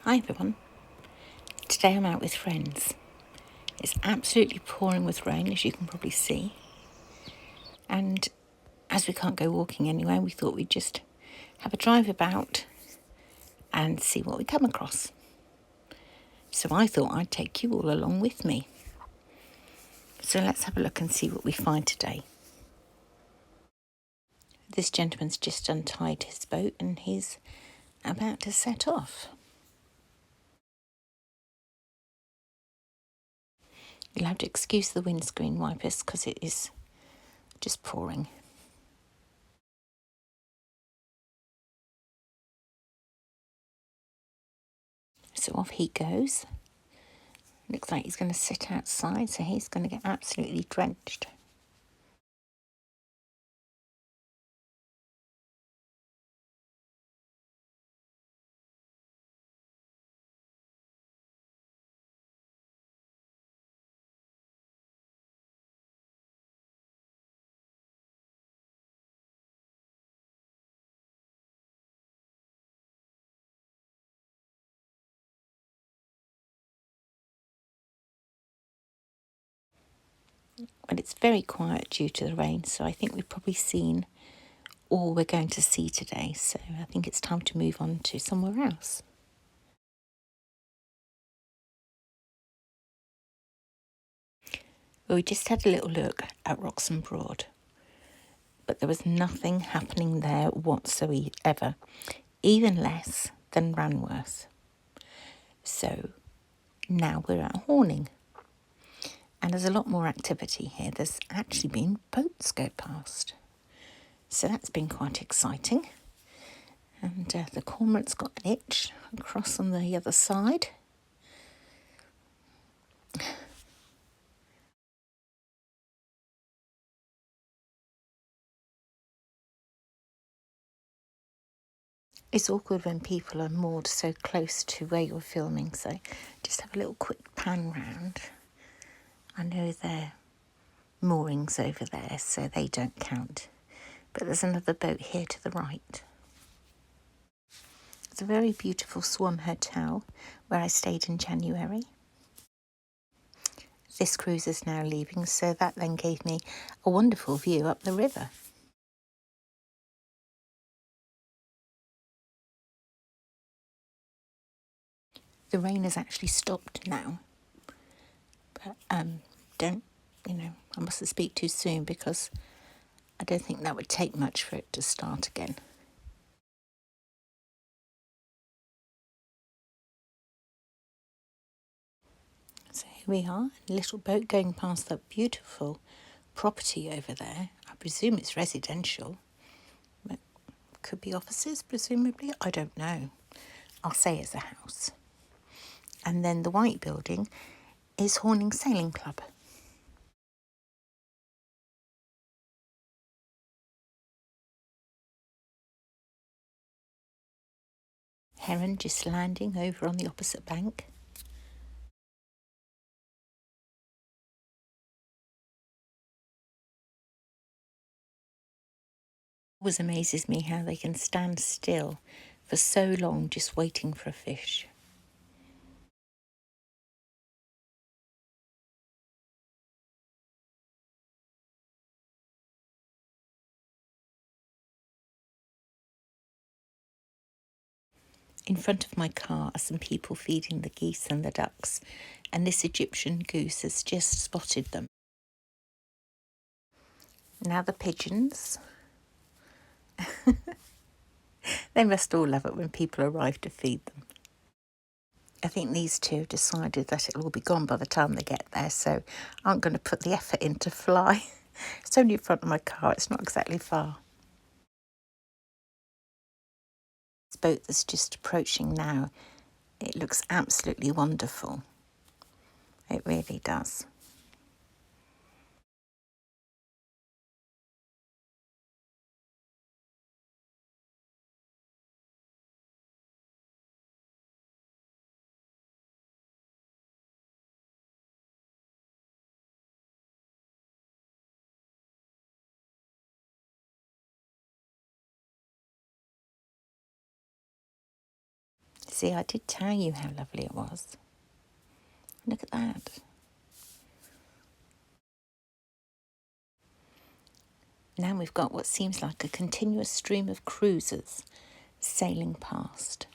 Hi everyone. Today I'm out with friends. It's absolutely pouring with rain, as you can probably see. And as we can't go walking anywhere, we thought we'd just have a drive about and see what we come across. So I thought I'd take you all along with me. So let's have a look and see what we find today. This gentleman's just untied his boat and he's about to set off. You'll have to excuse the windscreen wipers because it is just pouring. So off he goes. Looks like he's going to sit outside, so he's going to get absolutely drenched. But it's very quiet due to the rain, so I think we've probably seen all we're going to see today. So I think it's time to move on to somewhere else. Well, we just had a little look at Wroxham Broad, but there was nothing happening there whatsoever, even less than Ranworth. So now we're at Horning. And there's a lot more activity here. There's actually been boats go past. So that's been quite exciting. And the cormorant's got an itch across on the other side. It's awkward when people are moored so close to where you're filming, so just have a little quick pan round. I know their moorings over there, so they don't count. But there's another boat here to the right. It's a very beautiful Swan Hotel where I stayed in January. This cruise is now leaving, so that then gave me a wonderful view up the river. The rain has actually stopped now, but I mustn't speak too soon because I don't think that would take much for it to start again. So here we are, a little boat going past that beautiful property over there. I presume it's residential, but could be offices, presumably. I don't know. I'll say it's a house. And then the white building is Horning Sailing Club. Heron just landing over on the opposite bank. It always amazes me how they can stand still for so long just waiting for a fish. In front of my car are some people feeding the geese and the ducks, and this Egyptian goose has just spotted them. Now the pigeons. They must all love it when people arrive to feed them. I think these two have decided that it'll all be gone by the time they get there, so aren't going to put the effort in to fly. It's only in front of my car, it's not exactly far. This boat that's just approaching now, it looks absolutely wonderful. It really does. See, I did tell you how lovely it was. Look at that. Now we've got what seems like a continuous stream of cruisers sailing past.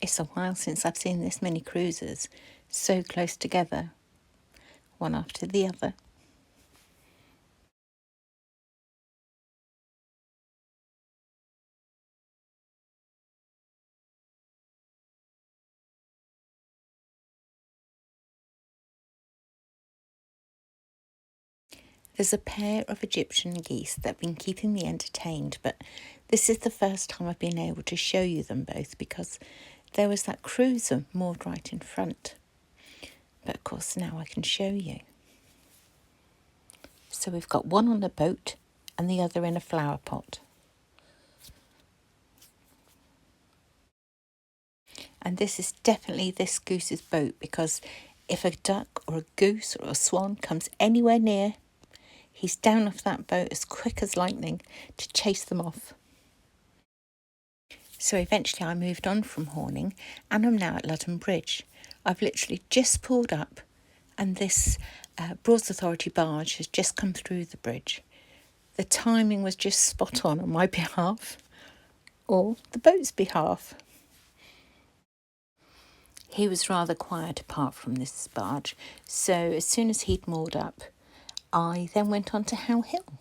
It's a while since I've seen this many cruisers so close together, one after the other. There's a pair of Egyptian geese that have been keeping me entertained, but this is the first time I've been able to show you them both because there was that cruiser moored right in front. But of course now I can show you. So we've got one on the boat and the other in a flower pot. And this is definitely this goose's boat because if a duck or a goose or a swan comes anywhere near, he's down off that boat as quick as lightning to chase them off. So eventually I moved on from Horning and I'm now at Ludham Bridge. I've literally just pulled up and this Broads Authority barge has just come through the bridge. The timing was just spot on my behalf, or the boat's behalf. He was rather quiet apart from this barge, so as soon as he'd moored up, I then went on to HowHill.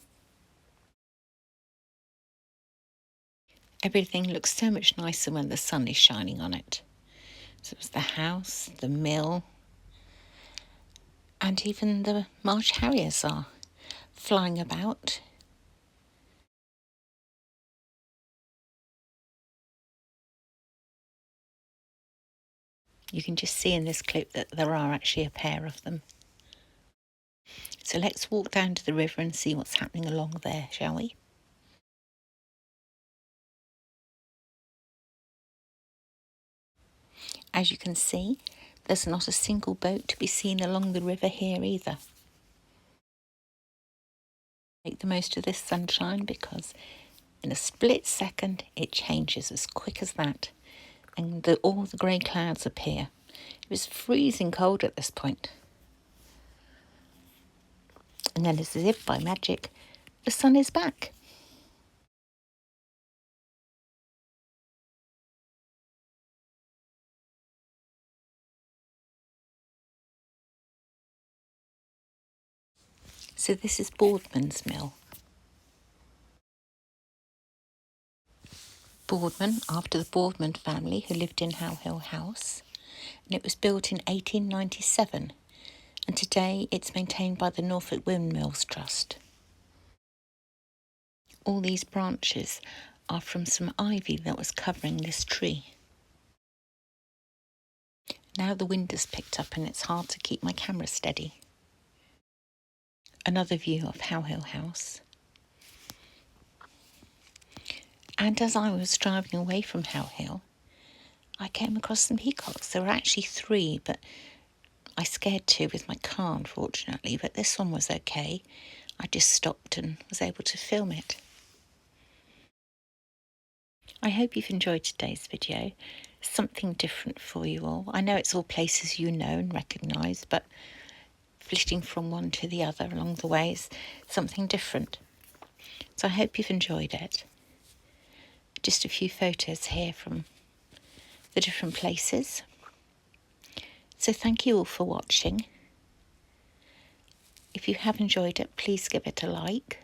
Everything looks so much nicer when the sun is shining on it. So it was the house, the mill, and even the Marsh Harriers are flying about. You can just see in this clip that there are actually a pair of them. So let's walk down to the river and see what's happening along there, shall we? As you can see, there's not a single boat to be seen along the river here either. Make the most of this sunshine because in a split second it changes as quick as that and all the grey clouds appear. It was freezing cold at this point. And then as if by magic, the sun is back. So this is Boardman's mill. Boardman, after the Boardman family who lived in HowHill House, and it was built in 1897, and today it's maintained by the Norfolk Windmills Trust. All these branches are from some ivy that was covering this tree. Now the wind has picked up and it's hard to keep my camera steady. Another view of HowHill House. And as I was driving away from HowHill, I came across some peacocks. There were actually 3, but I scared 2 with my car, unfortunately, but this one was okay. I just stopped and was able to film it. I hope you've enjoyed today's video. Something different for you all. I know it's all places you know and recognise, but flitting from one to the other along the way is something different. So I hope you've enjoyed it. Just a few photos here from the different places. So thank you all for watching. If you have enjoyed it, please give it a like.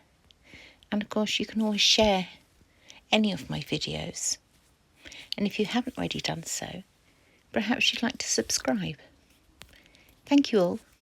And of course you can always share any of my videos. And if you haven't already done so, perhaps you'd like to subscribe. Thank you all.